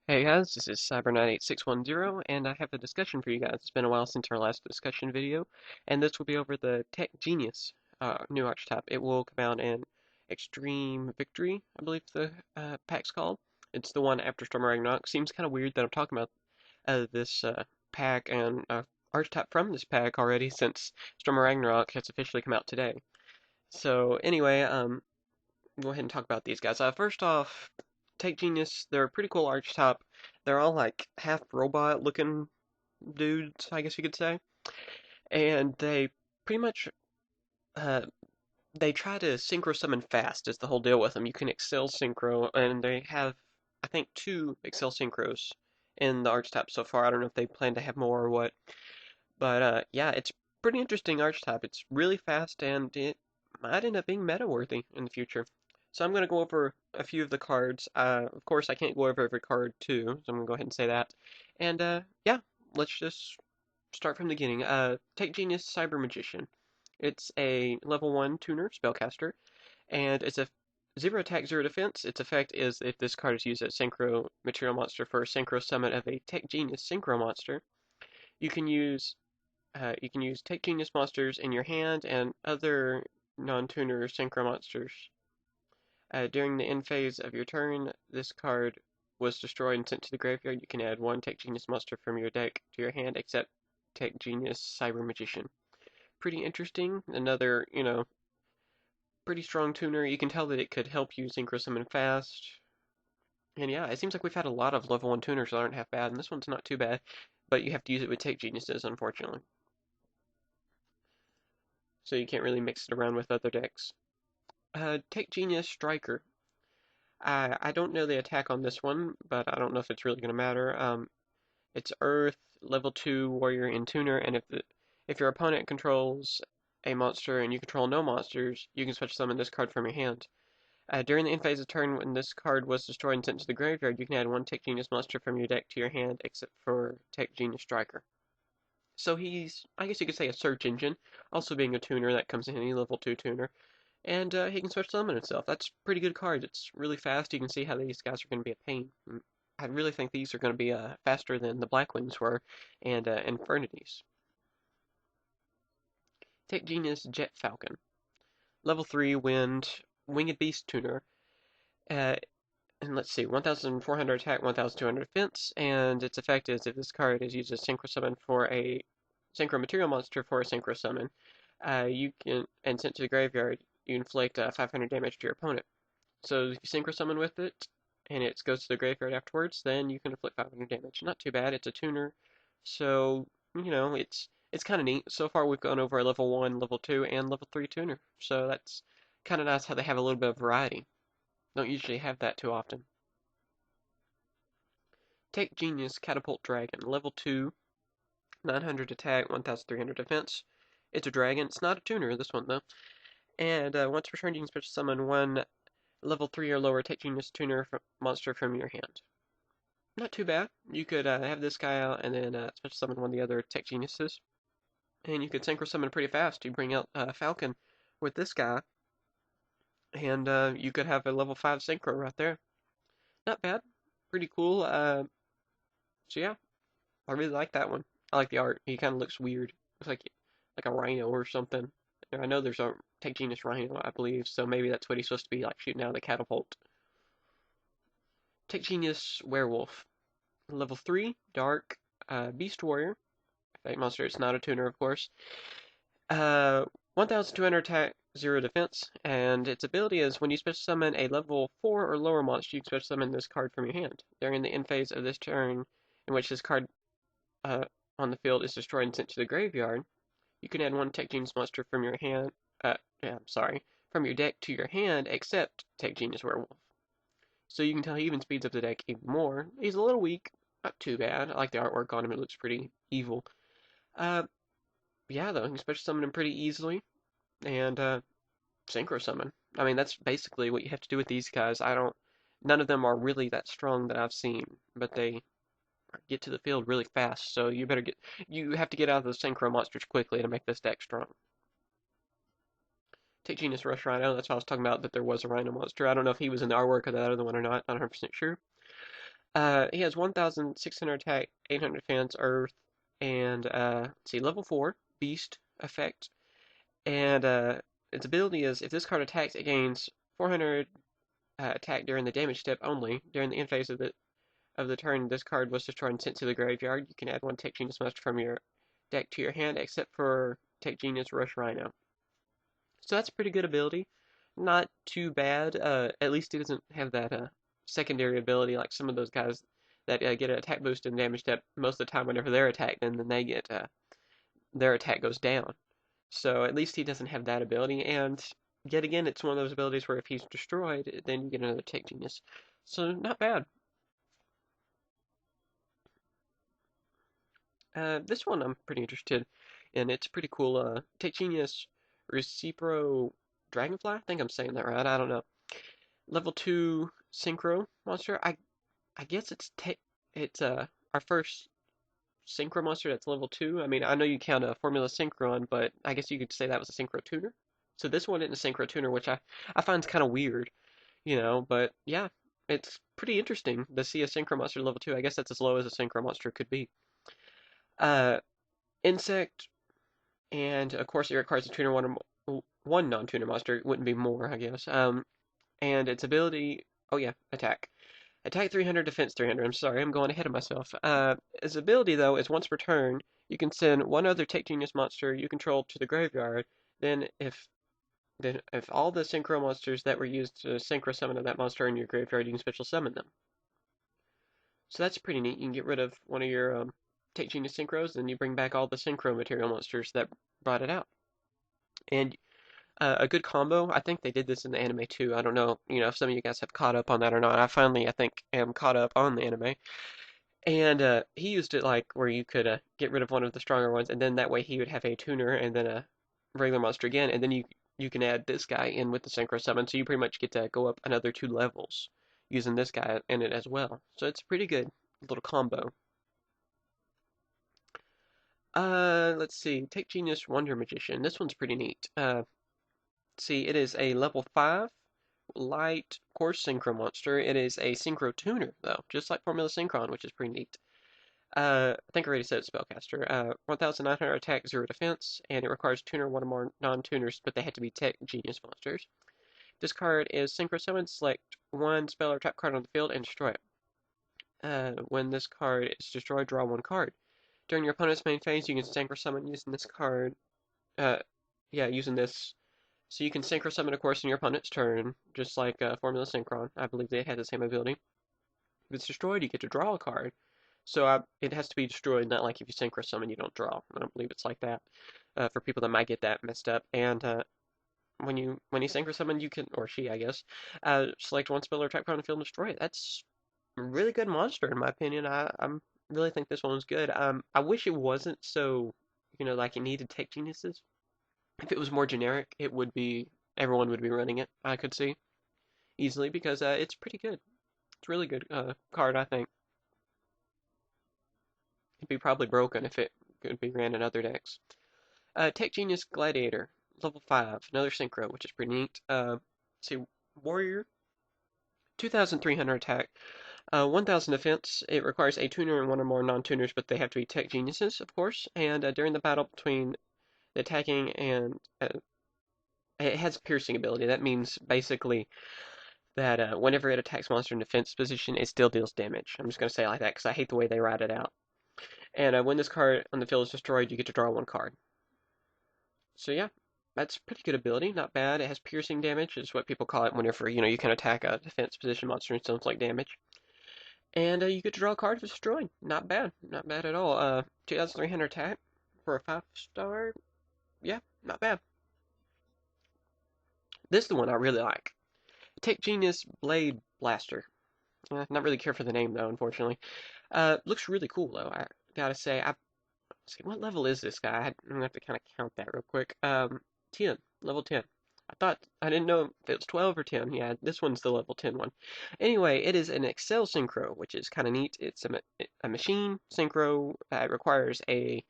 Hey guys, this is CyberKnight8610, and I have a discussion for you guys. It's been a while since our last discussion video, and this will be over the Tech Genius new archetype. It will come out in Extreme Victory, I believe the pack's called. It's the one after Storm Ragnarok. Seems kind of weird that I'm talking about this pack and archetype from this pack already, since Storm Ragnarok has officially come out today. So anyway, go ahead and talk about these guys. First off, Take Genius, they're a pretty cool archetype. They're all like half robot looking dudes, I guess you could say. And they pretty much uh, they try to synchro summon fast is the whole deal with them. You can Excel Synchro, and they have I think two Excel Synchros in the archetype so far. I don't know if they plan to have more or what. But yeah, it's pretty interesting archetype. It's really fast and it might end up being meta worthy in the future. So I'm going to go over a few of the cards. Of course, I can't go over every card too, so I'm going to go ahead and say that. And yeah, let's just start from the beginning. Take Genius Cyber Magician. It's a level 1 tuner spellcaster, and it's a 0 attack, 0 defense. Its effect is if this card is used as Synchro Material Monster for a Synchro Summon of a Tech Genius Synchro Monster, you can use Take Genius monsters in your hand and other non-tuner synchro monsters. During the end phase of your turn, this card was destroyed and sent to the graveyard. You can add one Take Genius monster from your deck to your hand, except Take Genius Cyber Magician. Pretty interesting. Another, pretty strong tuner. You can tell that it could help you synchro summon fast. And yeah, it seems like we've had a lot of level 1 tuners that aren't half bad, and this one's not too bad, but you have to use it with Take Geniuses, unfortunately. So you can't really mix it around with other decks. Take Genius Striker. I don't know the attack on this one, but I don't know if it's really going to matter. It's Earth, level 2 warrior and tuner, and if your opponent controls a monster and you control no monsters, you can switch summon this card from your hand. During the end phase of turn, when this card was destroyed and sent to the graveyard, you can add one Tech Genius monster from your deck to your hand, except for Tech Genius Striker. So he's, I guess you could say, a search engine, also being a tuner that comes in any level 2 tuner. And he can switch summon himself. That's pretty good card. It's really fast. You can see how these guys are going to be a pain. I really think these are going to be faster than the Blackwings were and Infernities. Tech Genius Jet Falcon. Level 3 Winged Beast Tuner. Uh, and let's see, 1400 attack, 1200 defense, and its effect is if this card is used as Synchro Summon for a Synchro Material Monster for a Synchro Summon, you can, and sent to the graveyard, you inflict 500 damage to your opponent. So if you Synchro Summon with it, and it goes to the graveyard afterwards, then you can inflict 500 damage. Not too bad, it's a tuner, so, it's kind of neat. So far we've gone over a level 1, level 2, and level 3 tuner, so that's kind of nice how they have a little bit of variety. Don't usually have that too often. Take Genius Catapult Dragon, level 2, 900 attack, 1300 defense. It's a dragon. It's not a tuner, this one though. And once per turn, you can special summon one level 3 or lower Tech Genius tuner monster from your hand. Not too bad. You could have this guy out and then special summon one of the other Tech Geniuses. And you could synchro summon pretty fast. You bring out Falcon with this guy, and you could have a level 5 synchro right there. Not bad. Pretty cool. So yeah, I really like that one. I like the art. He kind of looks weird. Looks like a rhino or something. I know there's a Tech Genius Rhino, I believe, so maybe that's what he's supposed to be like shooting out of the catapult. Tech Genius Werewolf. Level 3, Dark, Beast Warrior. Fake monster, it's not a tuner, of course. 1200 attack, 0 defense, and its ability is when you special summon a level 4 or lower monster, you can special summon this card from your hand. During the end phase of this turn, in which this card uh, on the field is destroyed and sent to the graveyard, you can add one Tech Genius monster from your hand, from your deck to your hand, except Tech Genius Werewolf. So you can tell he even speeds up the deck even more. He's a little weak, not too bad. I like the artwork on him, it looks pretty evil. Uh, yeah, though, you can special summon him pretty easily, and synchro summon. I mean, that's basically what you have to do with these guys. None of them are really that strong that I've seen, but they get to the field really fast, so you have to get out of those synchro monsters quickly to make this deck strong. Take Genus Rush Rhino, that's what I was talking about, that there was a Rhino monster. I don't know if he was in the artwork of that other one or not, not 100% sure. He has 1,600 attack, 800 defense, Earth, and let's see, level 4 Beast effect. And its ability is if this card attacks, it gains 400 attack during the damage step only. During the end phase of the turn, this card was destroyed and sent to the graveyard. You can add one Tech Genius monster from your deck to your hand, except for Tech Genius Rush Rhino. So that's a pretty good ability. Not too bad. At least he doesn't have that secondary ability like some of those guys that get an attack boost and damage step most of the time whenever they're attacked, and then they get their attack goes down. So at least he doesn't have that ability. And yet again, it's one of those abilities where if he's destroyed, then you get another Tech Genius. So not bad. This one I'm pretty interested in. It's pretty cool. Tech Genius Recipro Dragonfly. I think I'm saying that right. I don't know. Level 2 Synchro monster. I guess it's our first Synchro monster that's level 2. I mean, I know you count a Formula Synchron, but I guess you could say that was a Synchro Tuner. So this one isn't a Synchro Tuner, which I find is kind of weird, but yeah, it's pretty interesting to see a Synchro monster level 2. I guess that's as low as a Synchro monster could be. Uh, Insect, and of course it requires a tuner one non-tuner monster. It wouldn't be more, I guess. And its ability, oh yeah, attack. Attack 300, defense 300. I'm sorry, I'm going ahead of myself. Its ability, though, is once per turn, you can send one other Tech Genius monster you control to the graveyard. Then if all the Synchro monsters that were used to Synchro summon that monster in your graveyard, you can special summon them. So that's pretty neat. You can get rid of one of your Tech Genius Synchros, and you bring back all the Synchro material monsters that brought it out. And a good combo. I think they did this in the anime too. I don't know, if some of you guys have caught up on that or not. I finally, I think, am caught up on the anime. And he used it like where you could get rid of one of the stronger ones, and then that way he would have a tuner and then a regular monster again, and then you can add this guy in with the synchro summon, so you pretty much get to go up another 2 levels using this guy in it as well. So it's a pretty good little combo. Let's see. Take Genius Wonder Magician. This one's pretty neat. See, it is a level 5 light course synchro monster. It is a synchro tuner, though, just like Formula Synchron, which is pretty neat. I think I already said spellcaster. 1,900 attack, 0 defense, and it requires tuner one or more non-tuners, but they have to be Tech Genius monsters. This card is synchro summoned. Select one spell or trap card on the field and destroy it. When this card is destroyed, draw one card. During your opponent's main phase, you can synchro summon using this card. Using this. So you can synchro summon, of course, in your opponent's turn, just like Formula Synchron. I believe they had the same ability. If it's destroyed, you get to draw a card. So it has to be destroyed, not like if you synchro summon, you don't draw. I don't believe it's like that. For people that might get that messed up. And when you synchro summon, you can, or she, I guess, select one spell or trap card on the field and destroy it. That's a really good monster, in my opinion. I really think this one's good. I wish it wasn't so, like it needed Tech Geniuses. If it was more generic, everyone would be running it, I could see, easily, because it's pretty good. It's a really good card, I think. It'd be probably broken if it could be ran in other decks. Tech Genius Gladiator, level 5, another synchro, which is pretty neat. See, Warrior, 2,300 attack, 1,000 defense. It requires a tuner and one or more non-tuners, but they have to be Tech Geniuses, of course. And during the battle between the attacking and it has piercing ability. That means basically that whenever it attacks monster in defense position, it still deals damage. I'm just going to say it like that because I hate the way they write it out. And when this card on the field is destroyed, you get to draw one card. So yeah, that's pretty good ability. Not bad. It has piercing damage, is what people call it whenever, you can attack a defense position monster and still like damage. And you get to draw a card if it's destroyed. Not bad. Not bad at all. 2,300 attack for a 5-star. Yeah, not bad. This is the one I really like. Tech Genius Blade Blaster. Not really care for the name though, unfortunately. Looks really cool though. I gotta say. What level is this guy? I'm gonna have to kind of count that real quick. 10, level 10. I didn't know if it was 12 or 10. Yeah, this one's the level 10 one. Anyway, it is an Excel Synchro, which is kind of neat. It's a machine synchro. It requires a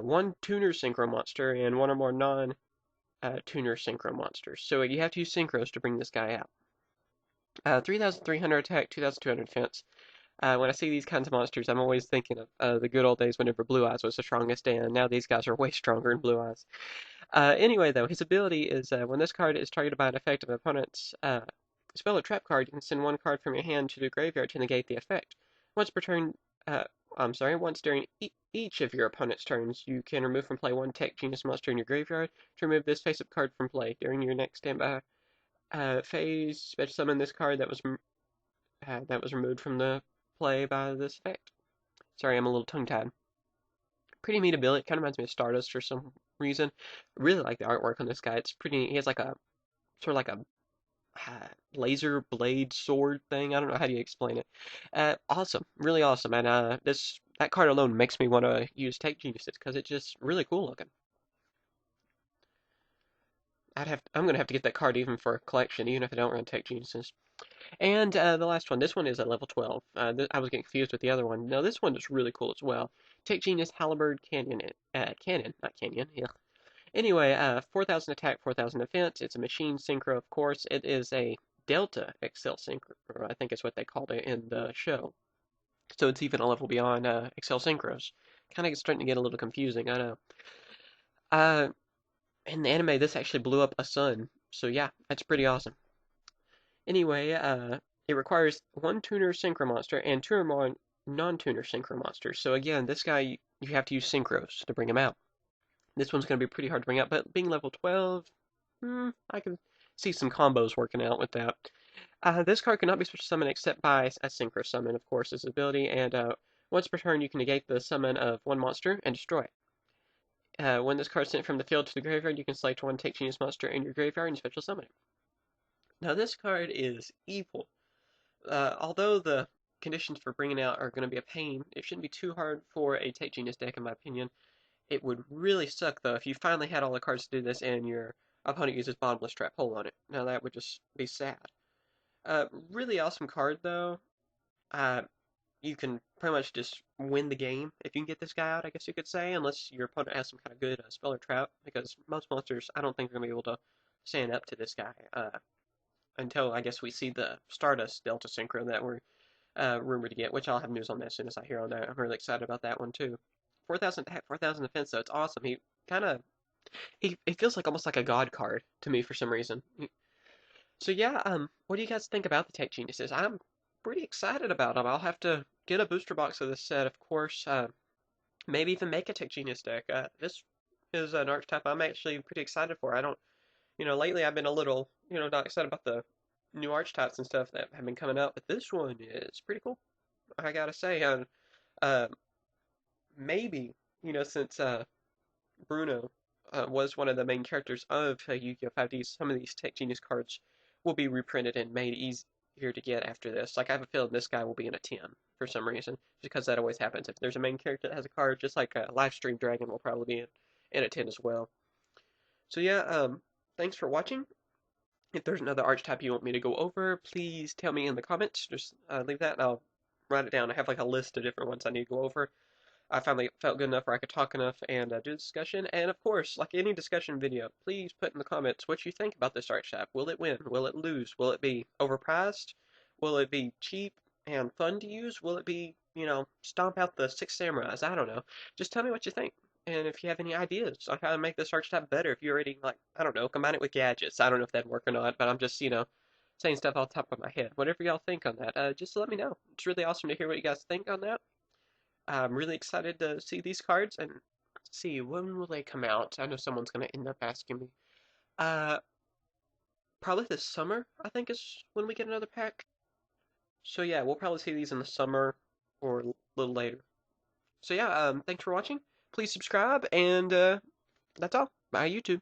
one tuner synchro monster and one or more non tuner synchro monsters. So you have to use synchros to bring this guy out. 3,300 attack, 2,200 defense. When I see these kinds of monsters, I'm always thinking of the good old days whenever Blue Eyes was the strongest, and now these guys are way stronger in Blue Eyes. Anyway, though, his ability is when this card is targeted by an effect of an opponent's spell or trap card, you can send one card from your hand to the graveyard to negate the effect. Once per turn, once during each of your opponent's turns, you can remove from play one Tech Genius monster in your graveyard to remove this face-up card from play. During your next standby phase, special summon this card that was removed from the play by this effect. Sorry, I'm a little tongue-tied. Pretty neat ability. It kind of reminds me of Stardust for some reason. I really like the artwork on this guy. It's pretty. He has like a sort of like a laser blade sword thing. I don't know how do you explain it. Awesome, really awesome. And that card alone makes me want to use Tech Geniuses because it's just really cool looking. I'm gonna have to get that card even for a collection, even if I don't run Tech Geniuses. And the last one, this one is at level 12. I was getting confused with the other one. No, this one is really cool as well. Tech Genius Halberd not Canyon. Yeah. Anyway, 4,000 attack, 4,000 defense. It's a machine synchro, of course. It is a Delta Excel synchro, I think is what they called it in the show. So it's even a level beyond Excel synchros. Kind of starting to get a little confusing, I know. Uh, in the anime, this actually blew up a sun. So yeah, that's pretty awesome. Anyway, it requires one tuner synchro monster and two or more non-tuner synchro monsters. So again, this guy, you have to use synchros to bring him out. This one's going to be pretty hard to bring out, but being level 12, I can see some combos working out with that. This card cannot be special summoned except by a synchro summon, of course, is ability, and once per turn you can negate the summon of one monster and destroy it. When this card is sent from the field to the graveyard, you can select one Take Genius monster in your graveyard and special summon it. Now this card is evil. Although the conditions for bringing out are going to be a pain, it shouldn't be too hard for a Take Genius deck in my opinion. It would really suck though if you finally had all the cards to do this and your opponent uses Bottomless Trap Hole on it. Now that would just be sad. Really awesome card though. Uh, you can pretty much just win the game if you can get this guy out, I guess you could say, unless your opponent has some kind of good spell or trap, because most monsters I don't think are going to be able to stand up to this guy until I guess we see the Stardust Delta Synchro that we're rumored to get, which I'll have news on that as soon as I hear on that. I'm really excited about that one too. 4,000 attack, 4,000 defense, so it's awesome. He kind of it feels like almost like a god card to me for some reason. So yeah, what do you guys think about the Tech Geniuses? I'm pretty excited about them. I'll have to get a booster box of this set, of course. Maybe even make a Tech Genius deck. This is an archetype I'm actually pretty excited for. I don't, lately I've been a little, not excited about the new archetypes and stuff that have been coming out, but this one is pretty cool. I gotta say, and uh, maybe, since Bruno was one of the main characters of Yu-Gi-Oh! 5D, some of these Tech Genius cards will be reprinted and made easier to get after this. Like, I have a feeling this guy will be in a 10 for some reason, just because that always happens. If there's a main character that has a card, just like a Livestream Dragon will probably be in a 10 as well. So yeah, thanks for watching. If there's another archetype you want me to go over, please tell me in the comments. Just leave that and I'll write it down. I have like a list of different ones I need to go over. I finally felt good enough where I could talk enough and do the discussion. And of course, like any discussion video, please put in the comments what you think about this archetype. Will it win? Will it lose? Will it be overpriced? Will it be cheap and fun to use? Will it be, stomp out the Six Samurais? I don't know. Just tell me what you think. And if you have any ideas on how to make this archetype better, if you're already, like, I don't know, combine it with gadgets. I don't know if that'd work or not, but I'm just, saying stuff off the top of my head. Whatever y'all think on that, just let me know. It's really awesome to hear what you guys think on that. I'm really excited to see these cards and see when will they come out. I know someone's gonna end up asking me. Uh, Probably this summer, I think is when we get another pack. So yeah, we'll probably see these in the summer or a little later. So yeah, thanks for watching. Please subscribe and that's all. Bye YouTube.